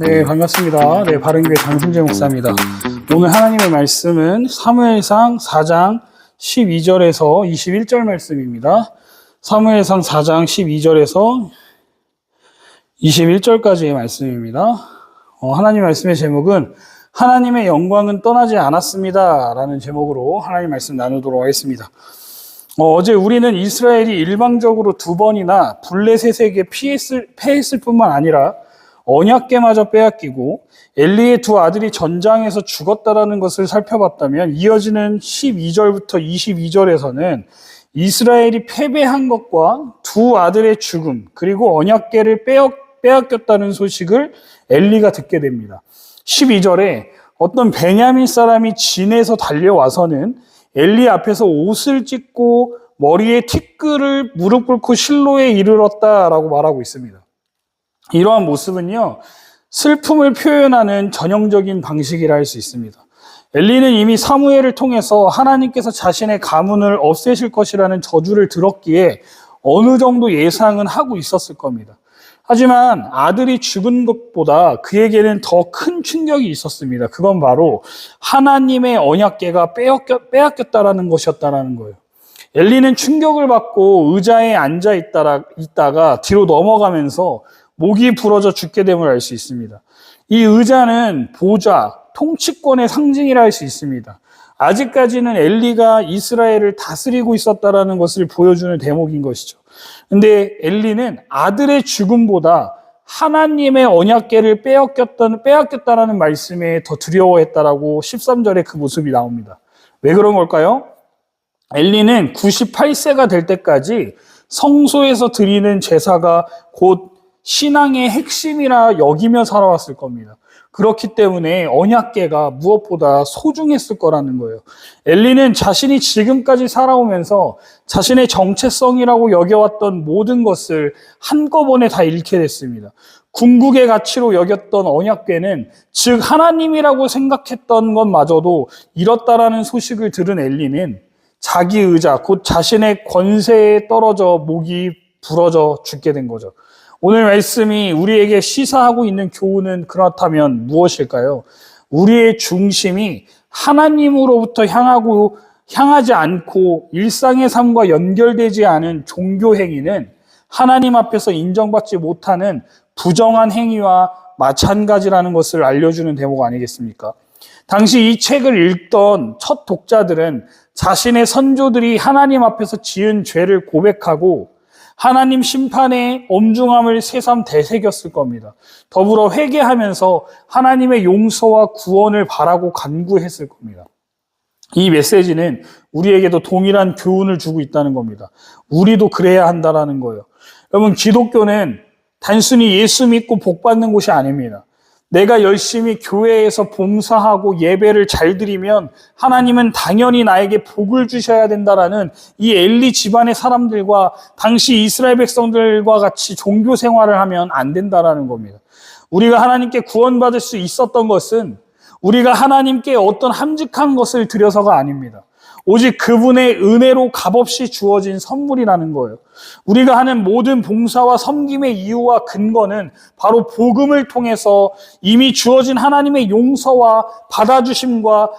네, 반갑습니다. 네, 바른교회 장승재 목사입니다. 오늘 하나님의 말씀은 사무엘상 4장 12절에서 21절 말씀입니다. 사무엘상 4장 12절에서 21절까지의 말씀입니다. 하나님 말씀의 제목은 하나님의 영광은 떠나지 않았습니다 라는 제목으로 하나님 말씀 나누도록 하겠습니다. 어제 우리는 이스라엘이 일방적으로 2번이나 블레셋에게 패했을 뿐만 아니라 언약궤마저 빼앗기고 엘리의 2 아들이 전장에서 죽었다라는 것을 살펴봤다면, 이어지는 12절부터 22절에서는 이스라엘이 패배한 것과 2 아들의 죽음, 그리고 언약궤를 빼앗겼다는 소식을 엘리가 듣게 됩니다. 12절에 어떤 베냐민 사람이 진에서 달려와서는 엘리 앞에서 옷을 찢고 머리에 티끌을 무릎 꿇고 실로에 이르렀다라고 말하고 있습니다. 이러한 모습은요, 슬픔을 표현하는 전형적인 방식이라 할 수 있습니다. 엘리는 이미 사무엘을 통해서 하나님께서 자신의 가문을 없애실 것이라는 저주를 들었기에 어느 정도 예상은 하고 있었을 겁니다. 하지만 아들이 죽은 것보다 그에게는 더 큰 충격이 있었습니다. 그건 바로 하나님의 언약궤가 빼앗겼다라는 것이었다라는 거예요. 엘리는 충격을 받고 의자에 앉아 있다가 뒤로 넘어가면서 목이 부러져 죽게 됨을 알 수 있습니다. 이 의자는 보좌, 통치권의 상징이라 할 수 있습니다. 아직까지는 엘리가 이스라엘을 다스리고 있었다라는 것을 보여주는 대목인 것이죠. 근데 엘리는 아들의 죽음보다 하나님의 언약궤를 빼앗겼다라는 말씀에 더 두려워했다라고 13절에 그 모습이 나옵니다. 왜 그런 걸까요? 엘리는 98세가 될 때까지 성소에서 드리는 제사가 곧 신앙의 핵심이라 여기며 살아왔을 겁니다. 그렇기 때문에 언약궤가 무엇보다 소중했을 거라는 거예요. 엘리는 자신이 지금까지 살아오면서 자신의 정체성이라고 여겨왔던 모든 것을 한꺼번에 다 잃게 됐습니다. 궁극의 가치로 여겼던 언약궤는, 즉 하나님이라고 생각했던 것마저도 잃었다라는 소식을 들은 엘리는 자기 의자, 곧 자신의 권세에 떨어져 목이 부러져 죽게 된 거죠. 오늘 말씀이 우리에게 시사하고 있는 교훈은 그렇다면 무엇일까요? 우리의 중심이 하나님으로부터 향하지 않고 일상의 삶과 연결되지 않은 종교 행위는 하나님 앞에서 인정받지 못하는 부정한 행위와 마찬가지라는 것을 알려주는 대목 아니겠습니까? 당시 이 책을 읽던 첫 독자들은 자신의 선조들이 하나님 앞에서 지은 죄를 고백하고 하나님 심판의 엄중함을 새삼 되새겼을 겁니다. 더불어 회개하면서 하나님의 용서와 구원을 바라고 간구했을 겁니다. 이 메시지는 우리에게도 동일한 교훈을 주고 있다는 겁니다. 우리도 그래야 한다는 거예요. 여러분, 기독교는 단순히 예수 믿고 복 받는 곳이 아닙니다. 내가 열심히 교회에서 봉사하고 예배를 잘 드리면 하나님은 당연히 나에게 복을 주셔야 된다라는 이 엘리 집안의 사람들과 당시 이스라엘 백성들과 같이 종교 생활을 하면 안 된다라는 겁니다. 우리가 하나님께 구원받을 수 있었던 것은 우리가 하나님께 어떤 함직한 것을 드려서가 아닙니다. 오직 그분의 은혜로 값없이 주어진 선물이라는 거예요. 우리가 하는 모든 봉사와 섬김의 이유와 근거는 바로 복음을 통해서 이미 주어진 하나님의 용서와 받아주심과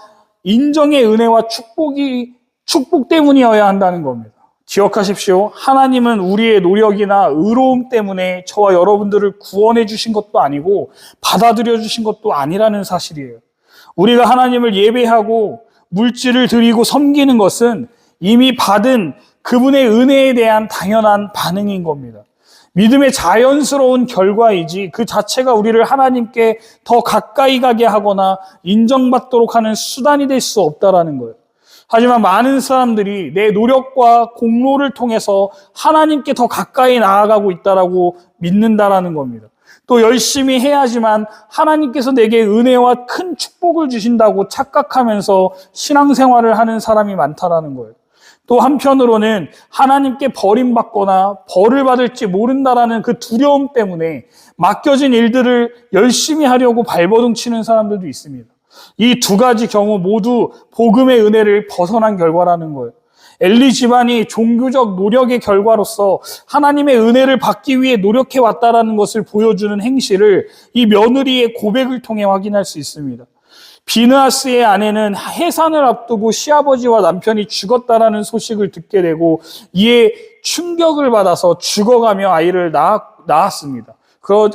인정의 은혜와 축복 때문이어야 한다는 겁니다. 기억하십시오. 하나님은 우리의 노력이나 의로움 때문에 저와 여러분들을 구원해 주신 것도 아니고 받아들여 주신 것도 아니라는 사실이에요. 우리가 하나님을 예배하고 물질을 드리고 섬기는 것은 이미 받은 그분의 은혜에 대한 당연한 반응인 겁니다. 믿음의 자연스러운 결과이지 그 자체가 우리를 하나님께 더 가까이 가게 하거나 인정받도록 하는 수단이 될 수 없다라는 거예요. 하지만 많은 사람들이 내 노력과 공로를 통해서 하나님께 더 가까이 나아가고 있다라고 믿는다라는 겁니다. 또 열심히 해야지만 하나님께서 내게 은혜와 큰 축복을 주신다고 착각하면서 신앙생활을 하는 사람이 많다라는 거예요. 또 한편으로는 하나님께 버림받거나 벌을 받을지 모른다라는 그 두려움 때문에 맡겨진 일들을 열심히 하려고 발버둥 치는 사람들도 있습니다. 이 2가지 경우 모두 복음의 은혜를 벗어난 결과라는 거예요. 엘리 집안이 종교적 노력의 결과로서 하나님의 은혜를 받기 위해 노력해 왔다라는 것을 보여주는 행실을 이 며느리의 고백을 통해 확인할 수 있습니다. 비느하스의 아내는 해산을 앞두고 시아버지와 남편이 죽었다라는 소식을 듣게 되고 이에 충격을 받아서 죽어가며 아이를 낳았습니다.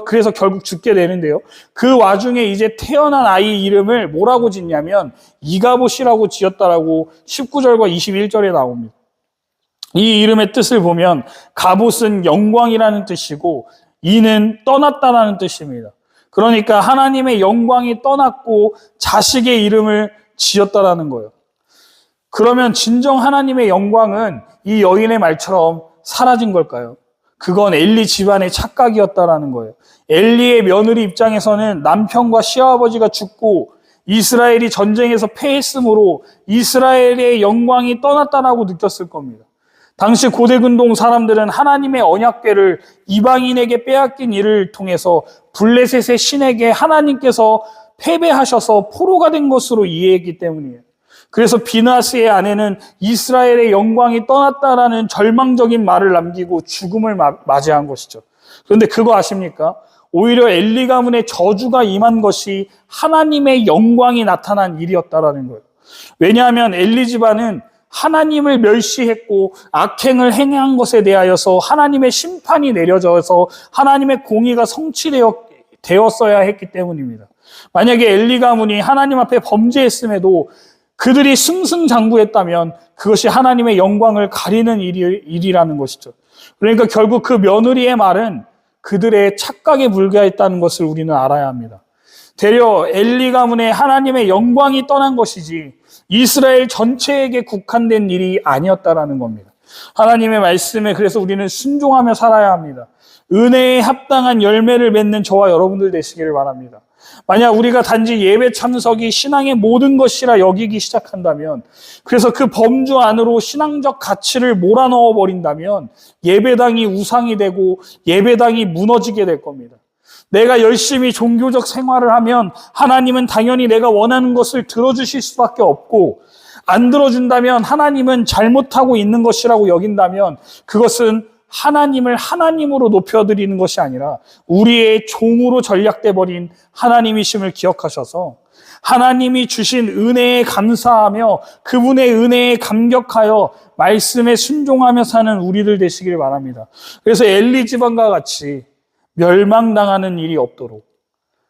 그래서 결국 죽게 되는데요. 그 와중에 이제 태어난 아이 이름을 뭐라고 짓냐면 이가봇이라고 지었다라고 19절과 21절에 나옵니다. 이 이름의 뜻을 보면 가봇은 영광이라는 뜻이고 이는 떠났다라는 뜻입니다. 그러니까 하나님의 영광이 떠났고 자식의 이름을 지었다라는 거예요. 그러면 진정 하나님의 영광은 이 여인의 말처럼 사라진 걸까요? 그건 엘리 집안의 착각이었다라는 거예요. 엘리의 며느리 입장에서는 남편과 시아버지가 죽고 이스라엘이 전쟁에서 패했으므로 이스라엘의 영광이 떠났다라고 느꼈을 겁니다. 당시 고대근동 사람들은 하나님의 언약궤를 이방인에게 빼앗긴 일을 통해서 블레셋의 신에게 하나님께서 패배하셔서 포로가 된 것으로 이해했기 때문이에요. 그래서 비느하스의 아내는 이스라엘의 영광이 떠났다라는 절망적인 말을 남기고 죽음을 맞이한 것이죠. 그런데 그거 아십니까? 오히려 엘리 가문의 저주가 임한 것이 하나님의 영광이 나타난 일이었다라는 거예요. 왜냐하면 엘리 집안은 하나님을 멸시했고 악행을 행한 것에 대하여서 하나님의 심판이 내려져서 하나님의 공의가 성취되었어야 했기 때문입니다. 만약에 엘리 가문이 하나님 앞에 범죄했음에도 그들이 승승장구했다면 그것이 하나님의 영광을 가리는 일이라는 것이죠. 그러니까 결국 그 며느리의 말은 그들의 착각에 불과했다는 것을 우리는 알아야 합니다. 되려 엘리 가문의 하나님의 영광이 떠난 것이지 이스라엘 전체에게 국한된 일이 아니었다라는 겁니다. 하나님의 말씀에 그래서 우리는 순종하며 살아야 합니다. 은혜에 합당한 열매를 맺는 저와 여러분들 되시기를 바랍니다. 만약 우리가 단지 예배 참석이 신앙의 모든 것이라 여기기 시작한다면, 그래서 그 범주 안으로 신앙적 가치를 몰아넣어 버린다면 예배당이 우상이 되고 예배당이 무너지게 될 겁니다. 내가 열심히 종교적 생활을 하면 하나님은 당연히 내가 원하는 것을 들어주실 수밖에 없고, 안 들어준다면 하나님은 잘못하고 있는 것이라고 여긴다면 그것은 하나님을 하나님으로 높여드리는 것이 아니라 우리의 종으로 전락돼 버린 하나님이심을 기억하셔서 하나님이 주신 은혜에 감사하며 그분의 은혜에 감격하여 말씀에 순종하며 사는 우리들 되시길 바랍니다. 그래서 엘리 집안과 같이 멸망당하는 일이 없도록,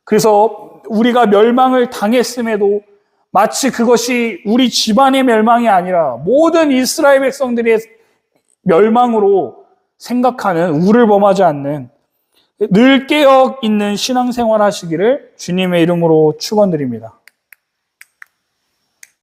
그래서 우리가 멸망을 당했음에도 마치 그것이 우리 집안의 멸망이 아니라 모든 이스라엘 백성들의 멸망으로 생각하는, 우를 범하지 않는, 늘 깨어 있는 신앙생활 하시기를 주님의 이름으로 축원드립니다.